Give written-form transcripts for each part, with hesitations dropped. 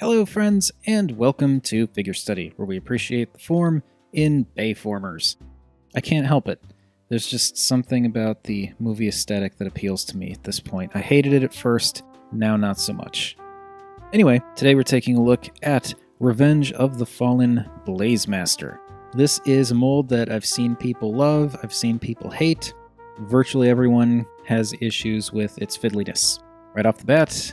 Hello friends, and welcome to Figure Study, where we appreciate the form in Bayformers. I can't help it. There's just something about the movie aesthetic that appeals to me at this point. I hated it at first, now not so much. Anyway, today we're taking a look at Revenge of the Fallen Blazemaster. This is a mold that I've seen people love, I've seen people hate. Virtually everyone has issues with its fiddliness. Right off the bat,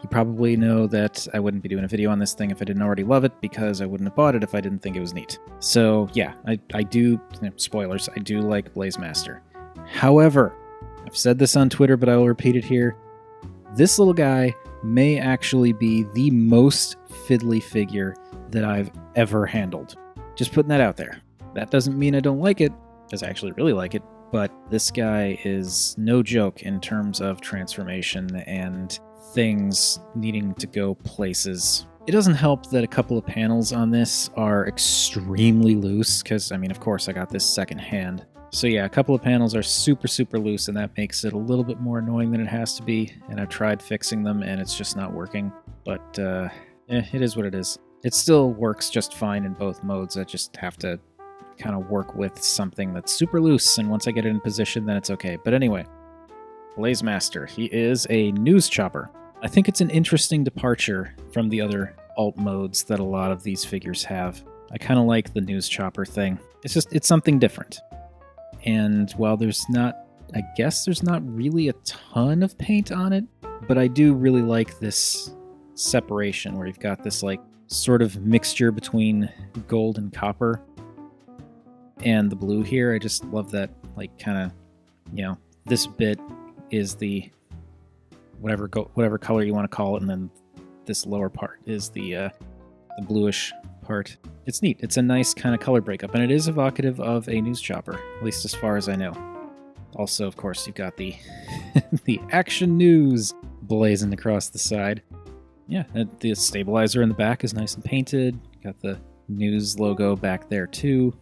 you probably know that I wouldn't be doing a video on this thing if I didn't already love it, because I wouldn't have bought it if I didn't think it was neat. So yeah, I do, spoilers, I do like Blazemaster. However, I've said this on Twitter, but I will repeat it here. This little guy may actually be the most fiddly figure that I've ever handled. Just putting that out there. That doesn't mean I don't like it, because I actually really like it, but this guy is no joke in terms of transformation and things needing to go places. It doesn't help that a couple of panels on this are extremely loose, because, I mean, of course, I got this secondhand. So yeah, a couple of panels are super loose, and that makes it a little bit more annoying than it has to be, and I've tried fixing them, and it's just not working. But, it is what it is. It still works just fine in both modes. I just have to kind of work with something that's super loose, and once I get it in position, then it's okay. But anyway, Blazemaster. He is a news chopper. I think it's an interesting departure from the other alt modes that a lot of these figures have. I kind of like the news chopper thing. It's something different. And while I guess there's not really a ton of paint on it, but I do really like this separation where you've got this like sort of mixture between gold and copper and the blue here. I just love that, like, kind of, this bit is the whatever color you want to call it, and then this lower part is the bluish part. It's neat. It's a nice kind of color breakup, and it is evocative of a news chopper, at least as far as I know. Also, of course, you've got the the action news blazing across the side. Yeah, the stabilizer in the back is nice and painted. Got the news logo back there too.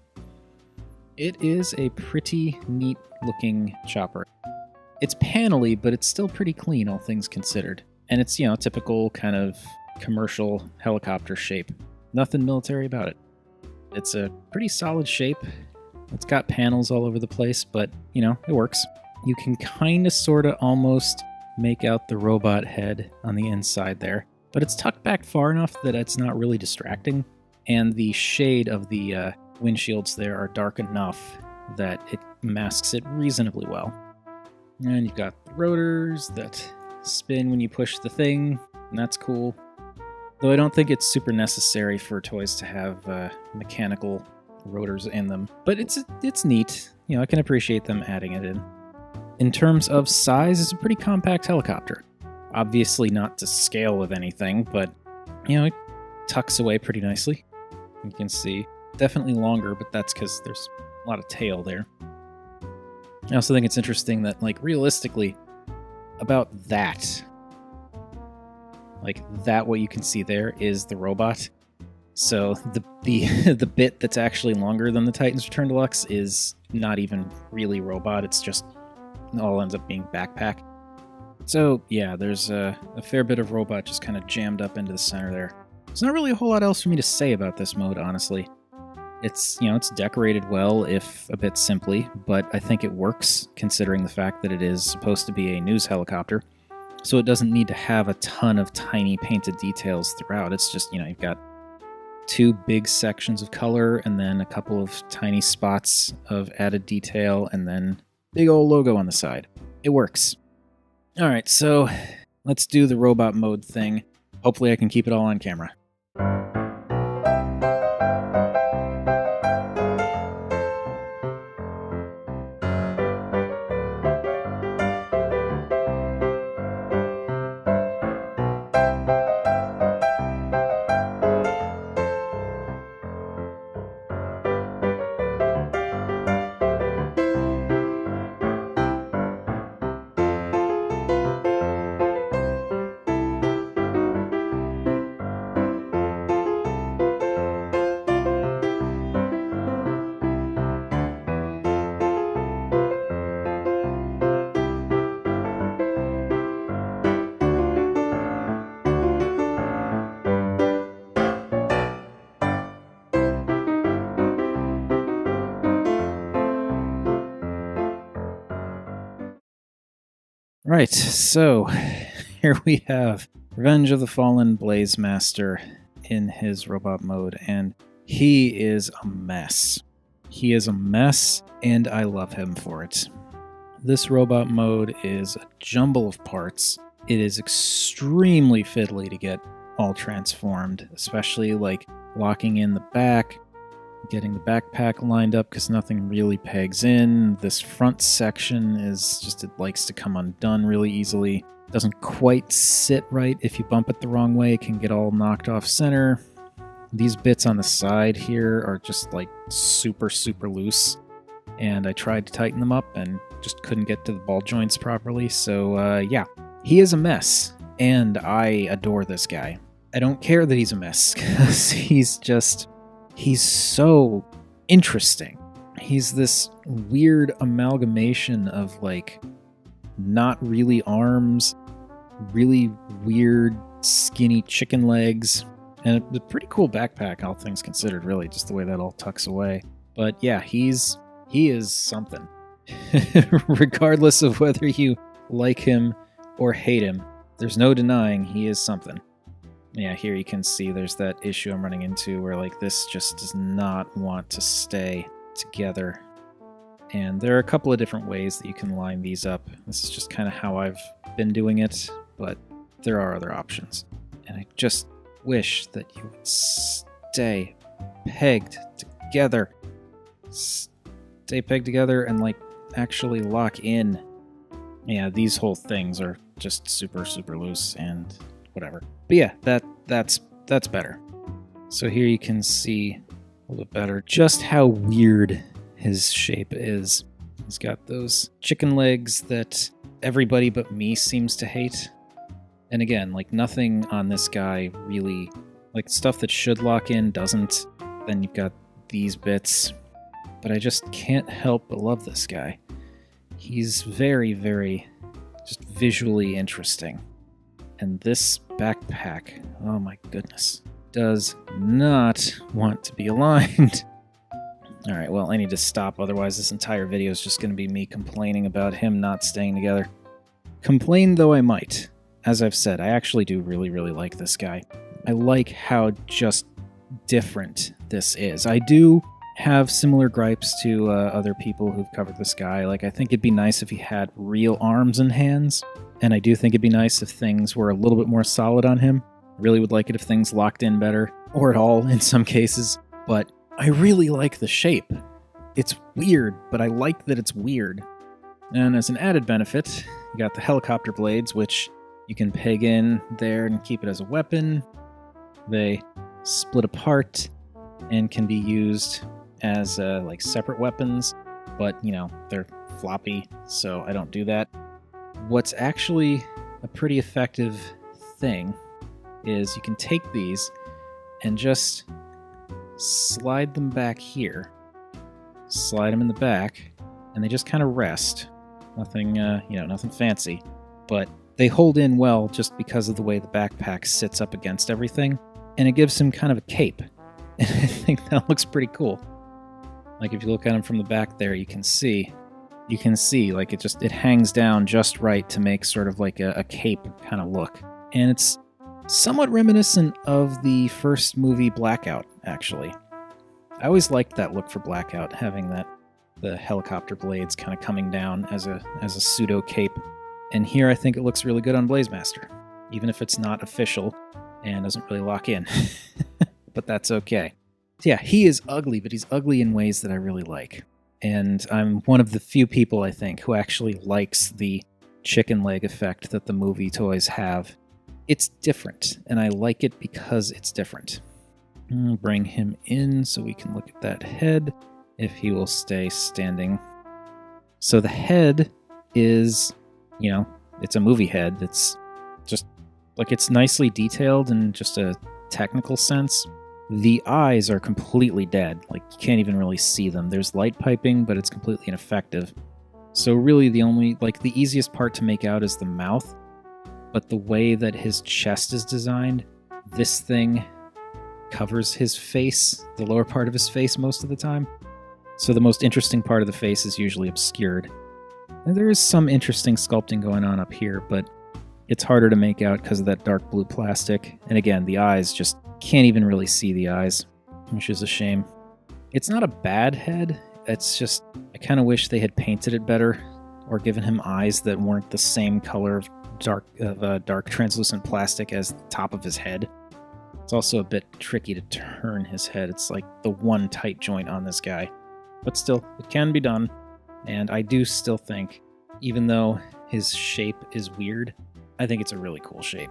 It is a pretty neat looking chopper. It's panely, but it's still pretty clean, all things considered. And it's, typical kind of commercial helicopter shape. Nothing military about it. It's a pretty solid shape. It's got panels all over the place, but, it works. You can kind of, sort of, almost make out the robot head on the inside there. But it's tucked back far enough that it's not really distracting. And the shade of the windshields there are dark enough that it masks it reasonably well. And you've got the rotors that spin when you push the thing, and that's cool. Though I don't think it's super necessary for toys to have mechanical rotors in them. But it's neat. I can appreciate them adding it in. In terms of size, it's a pretty compact helicopter. Obviously not to scale with anything, but, it tucks away pretty nicely. You can see. Definitely longer, but that's because there's a lot of tail there. I also think it's interesting that, like, realistically, about that, what you can see there is the robot. So the the bit that's actually longer than the Titans Return Deluxe is not even really robot. It's just all ends up being backpack. So yeah, there's a fair bit of robot just kind of jammed up into the center there. There's not really a whole lot else for me to say about this mode, honestly. It's, it's decorated well, if a bit simply, but I think it works considering the fact that it is supposed to be a news helicopter. So it doesn't need to have a ton of tiny painted details throughout. It's just, you've got two big sections of color and then a couple of tiny spots of added detail and then big old logo on the side. It works. All right, so let's do the robot mode thing. Hopefully I can keep it all on camera. Right, so here we have Revenge of the Fallen Blazemaster in his robot mode, and he is a mess. He is a mess, and I love him for it. This robot mode is a jumble of parts. It is extremely fiddly to get all transformed, especially like locking in the back, getting the backpack lined up because nothing really pegs in. This front section is just, it likes to come undone really easily. Doesn't quite sit right. If you bump it the wrong way, it can get all knocked off center. These bits on the side here are just like super, super loose. And I tried to tighten them up and just couldn't get to the ball joints properly. So yeah, he is a mess. And I adore this guy. I don't care that he's a mess because he's so interesting. He's this weird amalgamation of like not really arms, really weird skinny chicken legs, and a pretty cool backpack, all things considered, really, just the way that all tucks away. But yeah, he is something. Regardless of whether you like him or hate him, there's no denying he is something. Yeah, here you can see there's that issue I'm running into where like this just does not want to stay together. And there are a couple of different ways that you can line these up. This is just kind of how I've been doing it, but there are other options. And I just wish that you would stay pegged together. Stay pegged together and like actually lock in. Yeah, these whole things are just super, super loose and whatever. But yeah, that's better. So here you can see a little bit better just how weird his shape is. He's got those chicken legs that everybody but me seems to hate. And again, like nothing on this guy really, like stuff that should lock in doesn't. Then you've got these bits. But I just can't help but love this guy. He's very, very just visually interesting. And this backpack, oh my goodness, does not want to be aligned. All right, well, I need to stop. Otherwise, this entire video is just going to be me complaining about him not staying together. Complain though I might. As I've said, I actually do really, really like this guy. I like how just different this is. I do have similar gripes to other people who've covered this guy. Like, I think it'd be nice if he had real arms and hands. And I do think it'd be nice if things were a little bit more solid on him. I really would like it if things locked in better, or at all in some cases. But I really like the shape. It's weird, but I like that it's weird. And as an added benefit, you got the helicopter blades, which you can peg in there and keep it as a weapon. They split apart and can be used as like separate weapons, but you know, they're floppy, so I don't do that. What's actually a pretty effective thing is you can take these and just slide them back here, slide them in the back, and they just kind of rest. Nothing, nothing fancy, but they hold in well just because of the way the backpack sits up against everything, and it gives him kind of a cape. And I think that looks pretty cool. Like if you look at him from the back there, you can see like it hangs down just right to make sort of like a cape kind of look. And it's somewhat reminiscent of the first movie Blackout, actually. I always liked that look for Blackout, having the helicopter blades kind of coming down as a pseudo cape. And here I think it looks really good on Blazemaster, even if it's not official and doesn't really lock in. But that's okay. Yeah, he is ugly, but he's ugly in ways that I really like. And I'm one of the few people, I think, who actually likes the chicken leg effect that the movie toys have. It's different, and I like it because it's different. I'll bring him in so we can look at that head, if he will stay standing. So the head is, it's a movie head. It's just, like, it's nicely detailed in just a technical sense. The eyes are completely dead. Like, you can't even really see them. There's light piping, but it's completely ineffective. So really the easiest part to make out is the mouth. But the way that his chest is designed, this thing covers his face, the lower part of his face most of the time. So the most interesting part of the face is usually obscured. And there is some interesting sculpting going on up here, but it's harder to make out because of that dark blue plastic. And again, the eyes just can't even really see the eyes, which is a shame. It's not a bad head. It's just, I kind of wish they had painted it better or given him eyes that weren't the same color of dark translucent plastic as the top of his head. It's also a bit tricky to turn his head. It's like the one tight joint on this guy. But still, it can be done. And I do still think, even though his shape is weird, I think it's a really cool shape.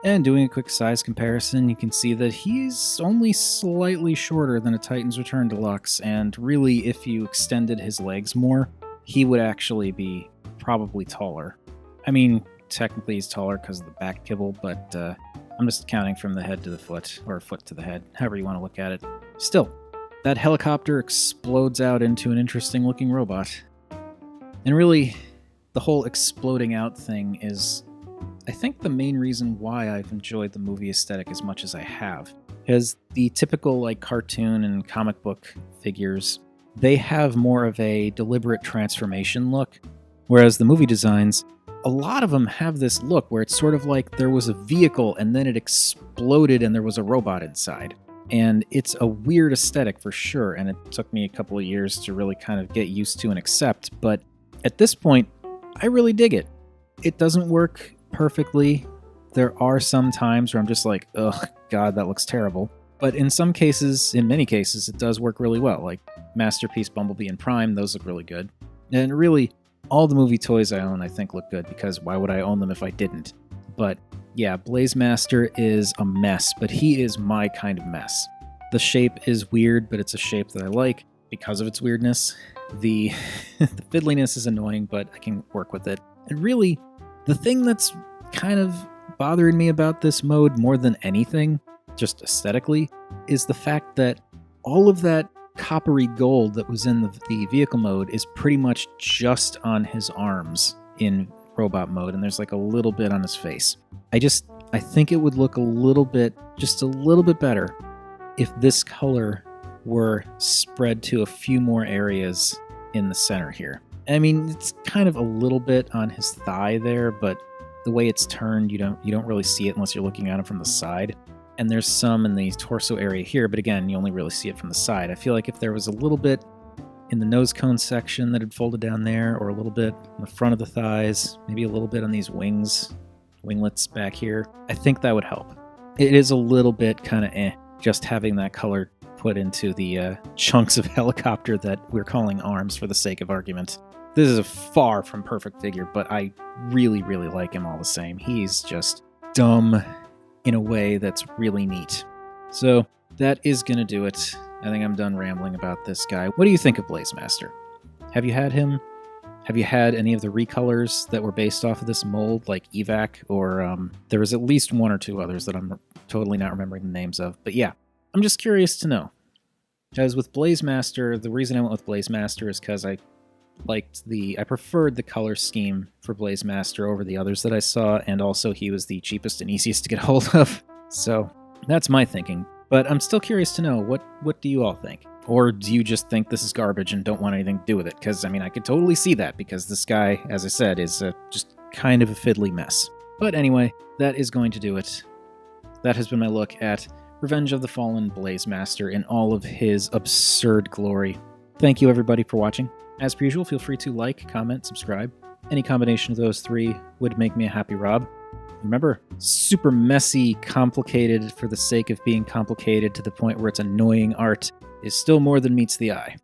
And doing a quick size comparison, you can see that he's only slightly shorter than a Titan's Return Deluxe, and really, if you extended his legs more, he would actually be probably taller. I mean, technically he's taller because of the back kibble, but I'm just counting from the head to the foot, or foot to the head, however you want to look at it. Still, that helicopter explodes out into an interesting looking robot. And really, the whole exploding out thing is, I think, the main reason why I've enjoyed the movie aesthetic as much as I have. Because the typical like cartoon and comic book figures, they have more of a deliberate transformation look, whereas the movie designs, a lot of them have this look where it's sort of like there was a vehicle and then it exploded and there was a robot inside. And it's a weird aesthetic for sure, and it took me a couple of years to really kind of get used to and accept, but at this point, I really dig it. It doesn't work perfectly. There are some times where I'm just like, ugh, God, that looks terrible. But in some cases, in many cases, it does work really well. Like Masterpiece, Bumblebee, and Prime, those look really good. And really, all the movie toys I own, I think, look good, because why would I own them if I didn't? But yeah, Blazemaster is a mess, but he is my kind of mess. The shape is weird, but it's a shape that I like because of its weirdness. The fiddliness is annoying, but I can work with it. And really, the thing that's kind of bothering me about this mode more than anything, just aesthetically, is the fact that all of that coppery gold that was in the vehicle mode is pretty much just on his arms in robot mode, and there's like a little bit on his face. I think it would look just a little bit better if this color were spread to a few more areas in the center here. I mean, it's kind of a little bit on his thigh there, but the way it's turned, you don't really see it unless you're looking at him from the side. And there's some in the torso area here, but again, you only really see it from the side. I feel like if there was a little bit in the nose cone section that had folded down there, or a little bit on the front of the thighs, maybe a little bit on these winglets back here, I think that would help. It is a little bit kind of just having that color put into the chunks of helicopter that we're calling arms for the sake of argument. This is a far from perfect figure, but I really, really like him all the same. He's just dumb in a way that's really neat. So that is going to do it. I think I'm done rambling about this guy. What do you think of Blazemaster? Have you had him? Have you had any of the recolors that were based off of this mold, like Evac, or there was at least one or two others that I'm totally not remembering the names of. But yeah, I'm just curious to know. Because with Blazemaster, the reason I went with Blazemaster is because I preferred the color scheme for Blazemaster over the others that I saw, and also he was the cheapest and easiest to get hold of. So that's my thinking. But I'm still curious to know, what do you all think? Or do you just think this is garbage and don't want anything to do with it? Because, I mean, I could totally see that, because this guy, as I said, is just kind of a fiddly mess. But anyway, that is going to do it. That has been my look at Revenge of the Fallen Blazemaster in all of his absurd glory. Thank you, everybody, for watching. As per usual, feel free to like, comment, subscribe. Any combination of those three would make me a happy Rob. Remember, super messy, complicated for the sake of being complicated to the point where it's annoying art is still more than meets the eye.